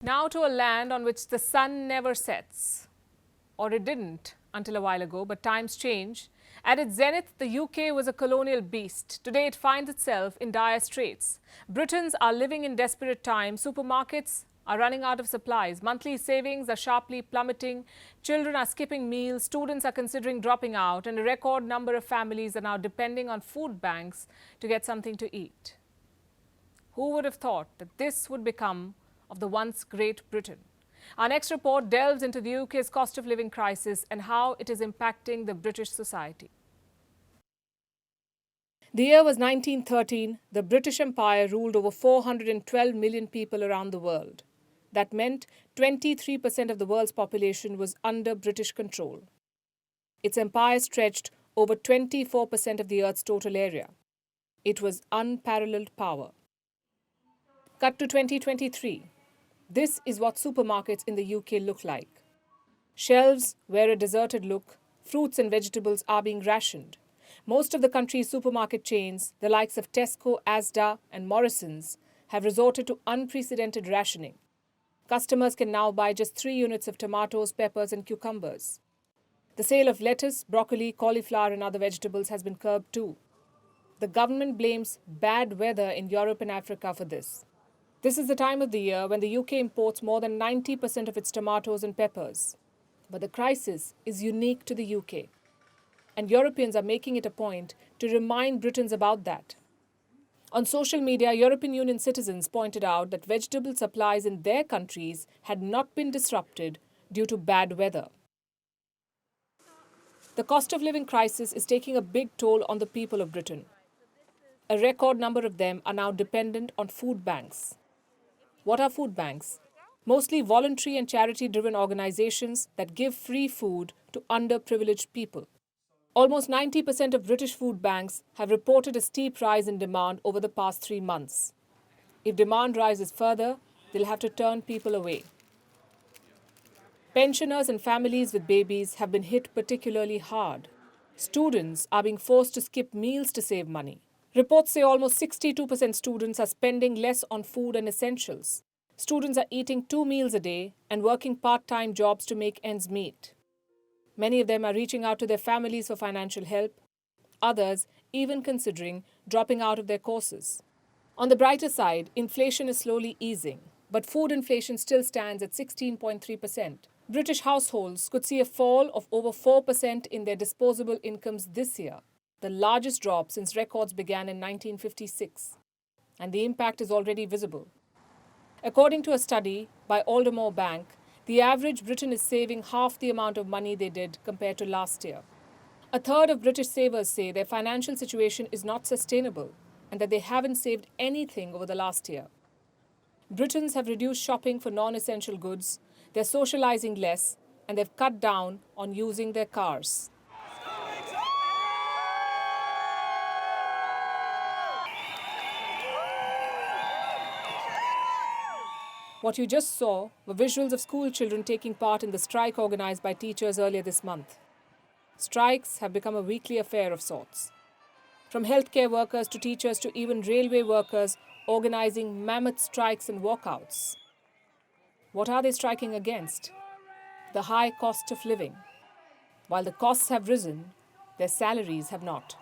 Now to a land on which the sun never sets. Or it didn't until a while ago, but times change. At its zenith, the UK was a colonial beast. Today, it finds itself in dire straits. Britons are living in desperate times. Supermarkets are running out of supplies. Monthly savings are sharply plummeting. Children are skipping meals. Students are considering dropping out. And a record number of families are now depending on food banks to get something to eat. Who would have thought that this would become of the once great Britain? Our next report delves into the UK's cost of living crisis and how it is impacting the British society. The year was 1913. The British Empire ruled over 412 million people around the world. That meant 23% of the world's population was under British control. Its empire stretched over 24% of the Earth's total area. It was unparalleled power. Cut to 2023. This is what supermarkets in the UK look like. Shelves wear a deserted look. Fruits and vegetables are being rationed. Most of the country's supermarket chains, the likes of Tesco, Asda and Morrisons, have resorted to unprecedented rationing. Customers can now buy just 3 units of tomatoes, peppers and cucumbers. The sale of lettuce, broccoli, cauliflower and other vegetables has been curbed too. The government blames bad weather in Europe and Africa for this. This is the time of the year when the UK imports more than 90% of its tomatoes and peppers. But the crisis is unique to the UK. And Europeans are making it a point to remind Britons about that. On social media, European Union citizens pointed out that vegetable supplies in their countries had not been disrupted due to bad weather. The cost of living crisis is taking a big toll on the people of Britain. A record number of them are now dependent on food banks. What are food banks? Mostly voluntary and charity-driven organizations that give free food to underprivileged people. Almost 90% of British food banks have reported a steep rise in demand over the past 3 months. If demand rises further, they'll have to turn people away. Pensioners and families with babies have been hit particularly hard. Students are being forced to skip meals to save money. Reports say almost 62% students are spending less on food and essentials. Students are eating 2 meals a day and working part-time jobs to make ends meet. Many of them are reaching out to their families for financial help. Others even considering dropping out of their courses. On the brighter side, inflation is slowly easing, but food inflation still stands at 16.3%. British households could see a fall of over 4% in their disposable incomes this year, the largest drop since records began in 1956. And the impact is already visible. According to a study by Aldermore Bank, the average Briton is saving half the amount of money they did compared to last year. A third of British savers say their financial situation is not sustainable and that they haven't saved anything over the last year. Britons have reduced shopping for non-essential goods, they're socializing less, and they've cut down on using their cars. What you just saw were visuals of school children taking part in the strike organized by teachers earlier this month. Strikes have become a weekly affair of sorts. From healthcare workers to teachers to even railway workers organizing mammoth strikes and walkouts. What are they striking against? The high cost of living. While the costs have risen, their salaries have not.